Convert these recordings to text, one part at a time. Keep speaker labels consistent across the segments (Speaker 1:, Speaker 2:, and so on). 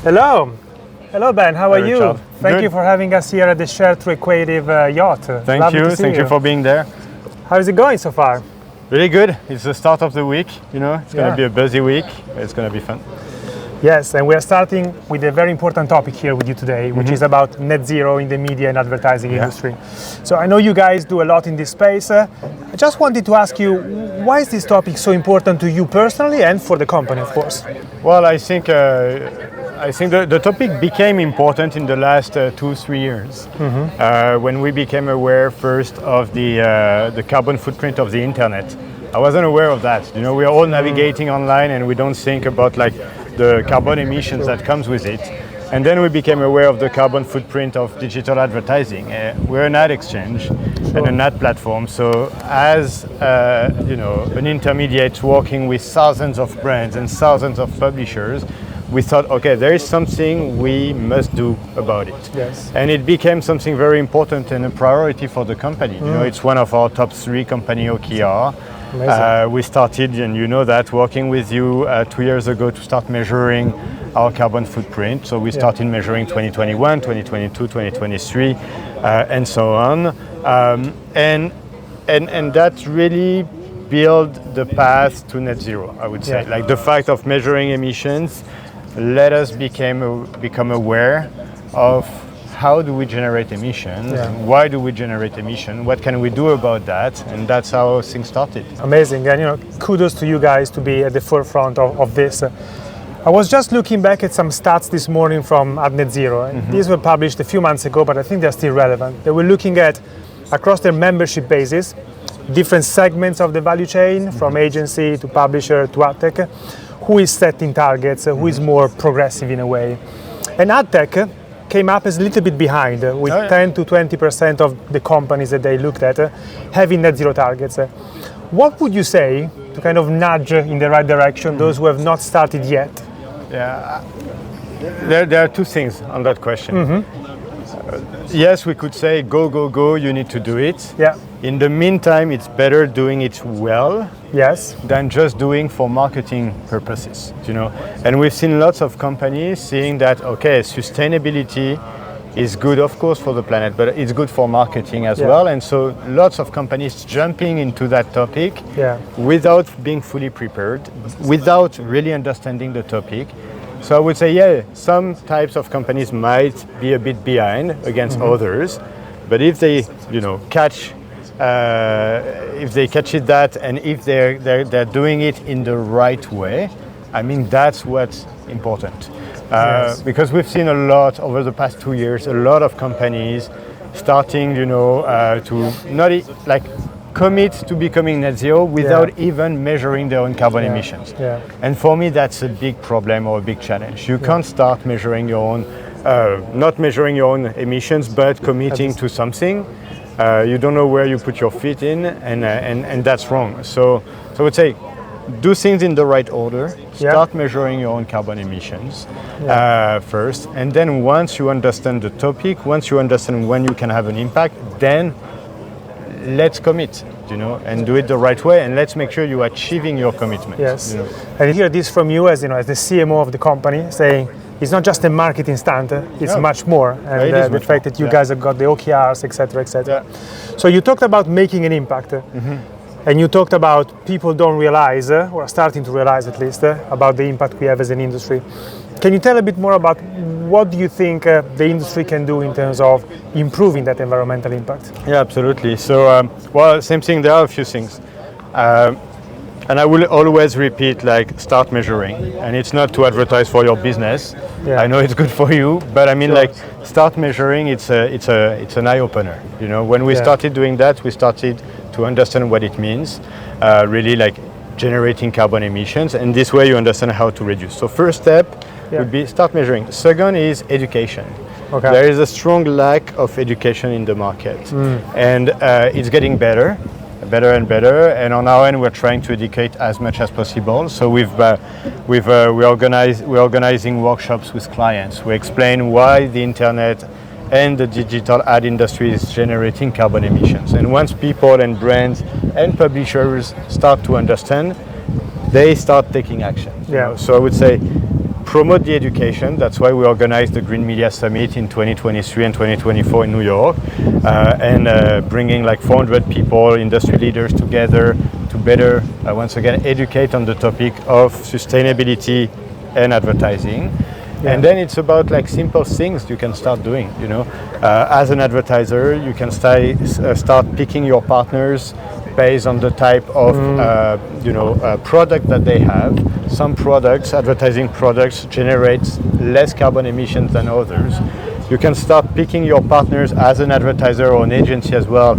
Speaker 1: Hello. Hello, Ben. How are you?
Speaker 2: Richard.
Speaker 1: Thank
Speaker 2: Good.
Speaker 1: you for having us here at the Sharethrough Creative Yacht.
Speaker 2: Thank
Speaker 1: Lovely
Speaker 2: you.
Speaker 1: to see
Speaker 2: Thank you for being there.
Speaker 1: How is it going so far?
Speaker 2: Really good. It's the start of the week. It's going
Speaker 1: Yeah.
Speaker 2: to be a busy week. But it's going to be fun.
Speaker 1: Yes, and we are starting with a very important topic here with you today, which is about net zero in the media and advertising industry. So I know you guys do a lot in this space. I just wanted to ask you, why is this topic so important to you personally and for the company, of course?
Speaker 2: Well, I think the topic became important in the last 2-3 years when we became aware first of the carbon footprint of the internet. I wasn't aware of that. We are all navigating online and we don't think about the carbon emissions that comes with it. And then we became aware of the carbon footprint of digital advertising. We're an ad exchange and an ad platform. So as an intermediate working with thousands of brands and thousands of publishers, we thought, okay, there is something we must do about it.
Speaker 1: Yes.
Speaker 2: And it became something very important and a priority for the company. It's one of our top 3 company OKR. We started, and you know that, working with you 2 years ago to start measuring our carbon footprint. So we started measuring 2021, 2022, 2023, and so on. And that really built the path to net zero, I would say. Like the fact of measuring emissions let us become aware of how do we generate emissions, why do we generate emissions, what can we do about that, and that's how things started.
Speaker 1: Amazing, and kudos to you guys to be at the forefront of this. I was just looking back at some stats this morning from Net Zero, and these were published a few months ago, but I think they're still relevant. They were looking at, across their membership bases, different segments of the value chain, from agency to publisher to ad tech, who is setting targets, who is more progressive in a way. And ad tech came up as a little bit behind, with 10 to 20% of the companies that they looked at having net zero targets. What would you say to kind of nudge in the right direction those who have not started yet?
Speaker 2: Yeah, there are 2 things on that question. Yes, we could say go, go, go, you need to do it.
Speaker 1: Yeah.
Speaker 2: In the meantime, it's better doing it well than just doing for marketing purposes, And we've seen lots of companies seeing that, okay, sustainability is good, of course, for the planet, but it's good for marketing as well. And so lots of companies jumping into that topic without being fully prepared, without really understanding the topic. So I would say, some types of companies might be a bit behind against others, but if they, catch it that, and if they're doing it in the right way, I mean that's what's important. Because we've seen a lot over the past 2 years, a lot of companies starting, to not commit to becoming net zero without even measuring their own carbon emissions. And for me, that's a big problem or a big challenge. You can't start measuring your own, not measuring your own emissions, but committing to something. You don't know where you put your feet in, and that's wrong. So I would say, do things in the right order. Start measuring your own carbon emissions first, and then once you understand the topic, once you understand when you can have an impact, then let's commit, and do it the right way, and let's make sure you're achieving your commitment.
Speaker 1: Yes, and I hear this from you as the CMO of the company, saying it's not just a marketing stunt, it's much more. And the fact that you guys have got the OKRs, etc., etc. So you talked about making an impact, and you talked about people don't realize, or are starting to realize at least, about the impact we have as an industry. Can you tell a bit more about what do you think the industry can do in terms of improving that environmental impact? Yeah,
Speaker 2: absolutely. So, same thing, there are a few things. And I will always repeat, start measuring. And it's not to advertise for your business. I know it's good for you, but I mean, start measuring, it's an eye-opener. When we started doing that, we started to understand what it means, really generating carbon emissions, and this way you understand how to reduce. So first step would be start measuring. Second is education. There is a strong lack of education in the market, and it's getting better and better. And on our end, we're trying to educate as much as possible. So we're organizing workshops with clients. We explain why the internet and the digital ad industry is generating carbon emissions. And once people and brands and publishers start to understand, they start taking action. So I would say, promote the education. That's why we organized the Green Media Summit in 2023 and 2024 in New York, and bringing like 400 people, industry leaders together to better, once again, educate on the topic of sustainability and advertising. Yeah. And then it's about like simple things you can start doing. As an advertiser, you can start picking your partners based on the type of product that they have. Some products, advertising products, generate less carbon emissions than others. You can start picking your partners as an advertiser or an agency as well,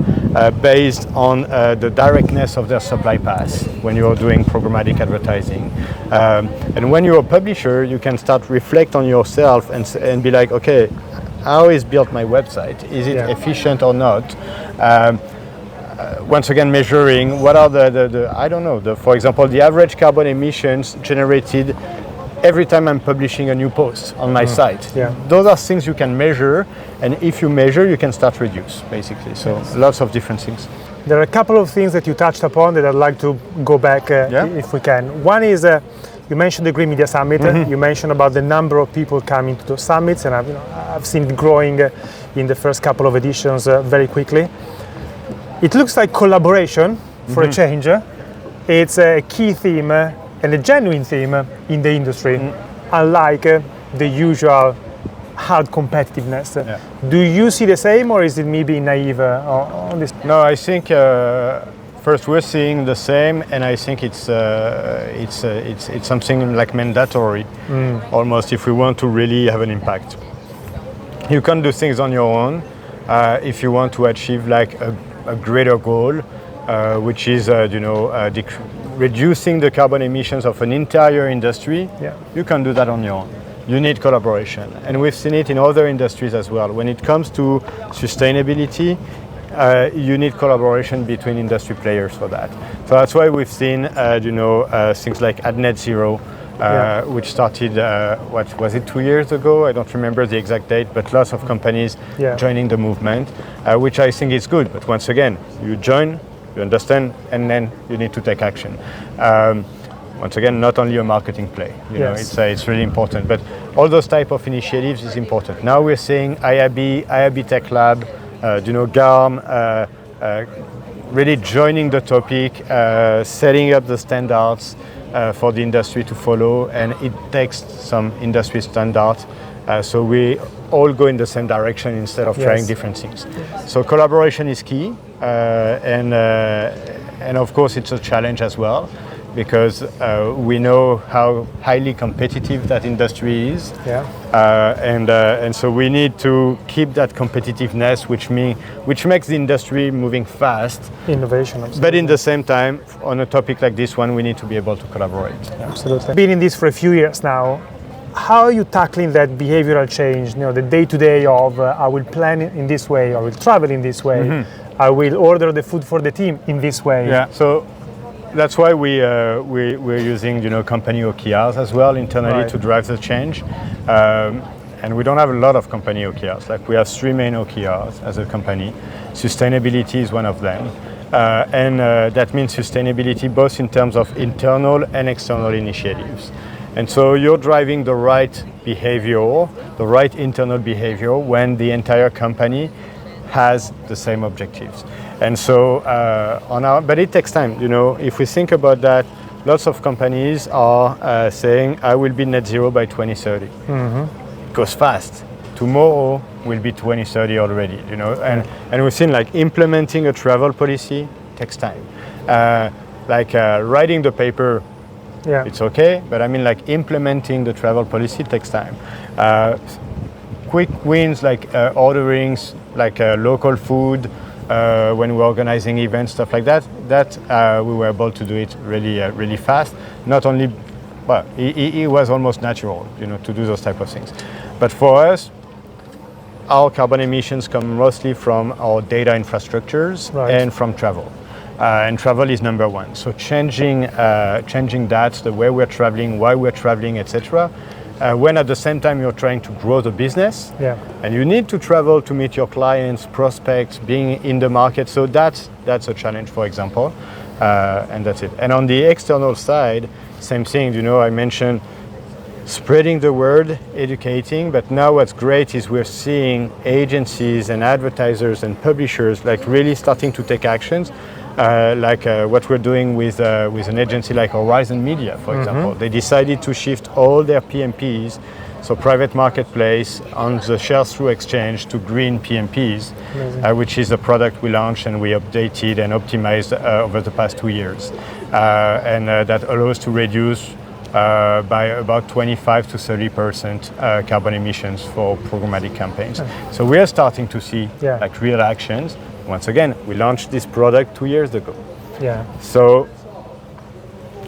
Speaker 2: based on the directness of their supply path when you're doing programmatic advertising. And when you're a publisher, you can start reflect on yourself and be like, okay, how is built my website? Is it efficient or not? Once again, measuring what are for example, the average carbon emissions generated every time I'm publishing a new post on my site. Yeah. Those are things you can measure, and if you measure, you can start reduce, basically. So lots of different things.
Speaker 1: There are a couple of things that you touched upon that I'd like to go back if we can. One is you mentioned the Green Media Summit. You mentioned about the number of people coming to those summits, and I've seen it growing in the first couple of editions very quickly. It looks like collaboration for a change. It's a key theme and a genuine theme in the industry, unlike the usual hard competitiveness. Yeah. Do you see the same, or is it me being naive on this?
Speaker 2: No, I think first we're seeing the same, and I think it's something like mandatory, almost, if we want to really have an impact. You can do things on your own if you want to achieve like a greater goal, which is reducing the carbon emissions of an entire industry. You can do that on your own. You need collaboration, and we've seen it in other industries as well. When it comes to sustainability, you need collaboration between industry players for that. So that's why we've seen things like Net Zero, which started, 2 years ago? I don't remember the exact date, but lots of companies joining the movement, which I think is good. But once again, you join, you understand, and then you need to take action. Once again, not only a marketing play. It's really important. But all those type of initiatives is important. Now we're seeing IAB Tech Lab, GARM, really joining the topic, setting up the standards for the industry to follow, and it takes some industry standards, so we all go in the same direction instead of trying different things. So collaboration is key, and of course it's a challenge as well, because we know how highly competitive that industry is, and so we need to keep that competitiveness, which makes the industry moving fast.
Speaker 1: Innovation, absolutely.
Speaker 2: But in the same time, on a topic like this one, we need to be able to collaborate.
Speaker 1: Absolutely. Been in this for a few years now. How are you tackling that behavioral change? The day-to-day of I will plan in this way, I will travel in this way, I will order the food for the team in this way.
Speaker 2: Yeah. So that's why we're using company OKRs as well internally to drive the change, and we don't have a lot of company OKRs. Like we have 3 main OKRs as a company. Sustainability is one of them, and that means sustainability both in terms of internal and external initiatives. And so you're driving the right behavior, the right internal behavior, when the entire company has the same objectives. And so but it takes time. If we think about that, lots of companies are saying, I will be net zero by 2030. It goes fast. Tomorrow will be 2030 already, and we've seen like implementing a travel policy takes time. Writing the paper, it's okay, but like implementing the travel policy takes time. Quick wins like ordering local food, when we're organizing events, stuff like that, we were able to do it really fast. Not only, it was almost natural, to do those type of things. But for us, our carbon emissions come mostly from our data infrastructures and from travel. And travel is number one. So changing that, the way we're traveling, why we're traveling, etc. When at the same time you're trying to grow the business, and you need to travel to meet your clients, prospects, being in the market. So that's a challenge, for example, and that's it. And on the external side, same thing. I mentioned spreading the word, educating. But now what's great is we're seeing agencies and advertisers and publishers like really starting to take actions, like what we're doing with an agency like Horizon Media, for example. They decided to shift all their PMPs, so private marketplace, on the Sharethrough exchange to green PMPs, which is a product we launched and we updated and optimized over the past 2 years. And that allows to reduce by about 25 to 30% carbon emissions for programmatic campaigns. So we are starting to see like real actions. Once again, we launched this product 2 years ago. So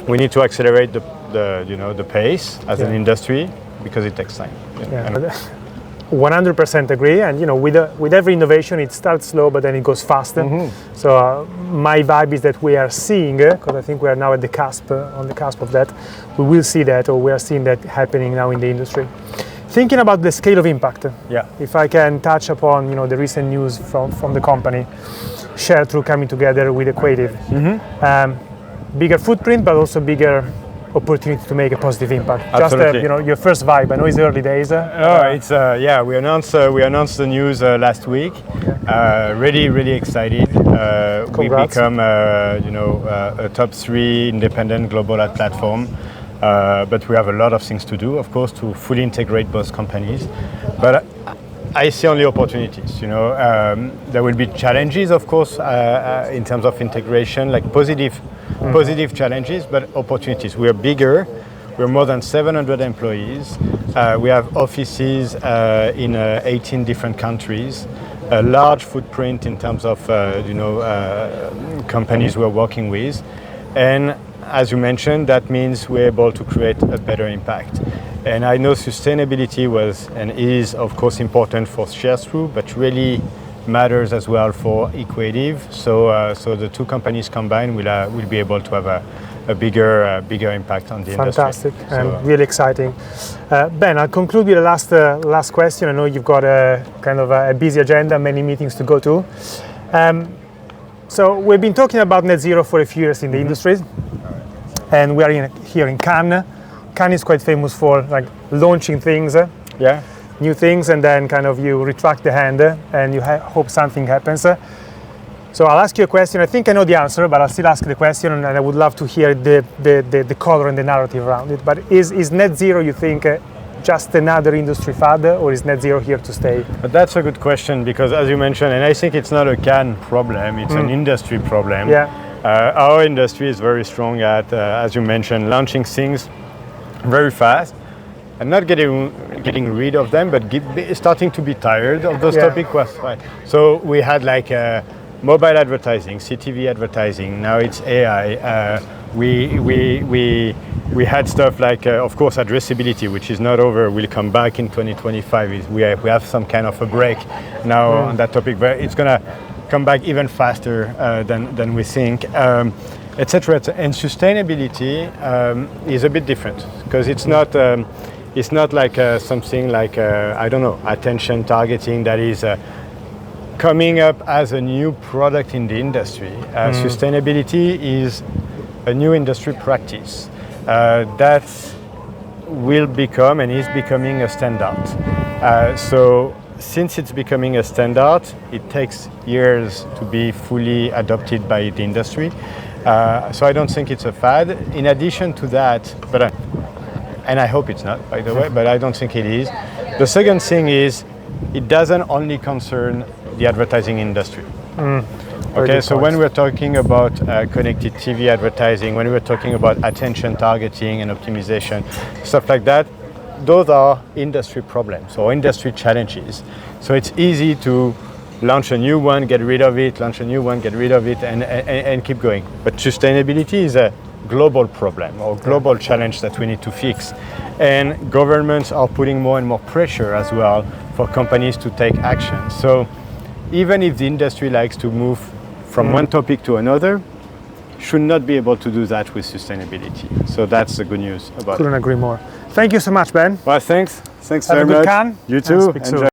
Speaker 2: we need to accelerate the pace as an industry, because it takes time.
Speaker 1: 100% agree, and with every innovation it starts slow but then it goes faster. So my vibe is that we are seeing, because I think we are now at the cusp, on the cusp of that, we will see that, or we are seeing that happening now in the industry. Thinking about the scale of impact, if I can touch upon the recent news from the company, Sharethrough coming together with Equative. Bigger footprint, but also bigger opportunity to make a positive impact.
Speaker 2: Absolutely.
Speaker 1: Just your first vibe. I know it's early days.
Speaker 2: We announced the news last week. Really excited. We become a top 3 independent global ad platform. But we have a lot of things to do, of course, to fully integrate both companies. But I see only opportunities. There will be challenges, of course, in terms of integration, like positive challenges, but opportunities. We are bigger. We're more than 700 employees. We have offices in 18 different countries. A large footprint in terms of companies we're working with, and as you mentioned, that means we're able to create a better impact. And I know sustainability was and is, of course, important for Sharethrough, but really matters as well for Equative. So the two companies combined will be able to have a bigger impact on the industry.
Speaker 1: Fantastic, and really exciting. Ben, I'll conclude with the last question. I know you've got a kind of a busy agenda, many meetings to go to. So we've been talking about net zero for a few years in the industry, and we are here in Cannes. Cannes is quite famous for like launching things, new things, and then kind of you retract the hand and you hope something happens. So I'll ask you a question. I think I know the answer, but I'll still ask the question, and I would love to hear the color and the narrative around it. But is net zero, you think, just another industry fad, or is net zero here to stay?
Speaker 2: But that's a good question, because as you mentioned, and I think it's not a Cannes problem, it's an industry problem. Our industry is very strong at, as you mentioned, launching things very fast and not getting rid of them, but starting to be tired of those topics. So we had like mobile advertising, CTV advertising. Now it's AI. We had stuff like, of course, addressability, which is not over. Will come back in 2025. We have some kind of a break now on that topic, but it's gonna come back even faster than we think. Etc. And sustainability is a bit different, because it's not like something like I don't know, attention targeting that is coming up as a new product in the industry. Sustainability is a new industry practice that will become and is becoming a standard. So since it's becoming a standard, it takes years to be fully adopted by the industry. So I don't think it's a fad. In addition to that, and I hope it's not, by the way, but I don't think it is. The second thing is, it doesn't only concern the advertising industry. Okay, so when we're talking about connected TV advertising, when we're talking about attention targeting and optimization, stuff like that, those are industry problems or industry challenges. So it's easy to launch a new one, get rid of it, launch a new one, get rid of it, and keep going. But sustainability is a global problem or global challenge that we need to fix. And governments are putting more and more pressure as well for companies to take action. So even if the industry likes to move from one topic to another, should not be able to do that with sustainability. So that's the good news about it.
Speaker 1: Couldn't agree more. Thank you so much, Ben.
Speaker 2: Well, thanks. Thanks
Speaker 1: Have
Speaker 2: very
Speaker 1: a good
Speaker 2: much.
Speaker 1: Cannes.
Speaker 2: You too.
Speaker 1: Enjoy.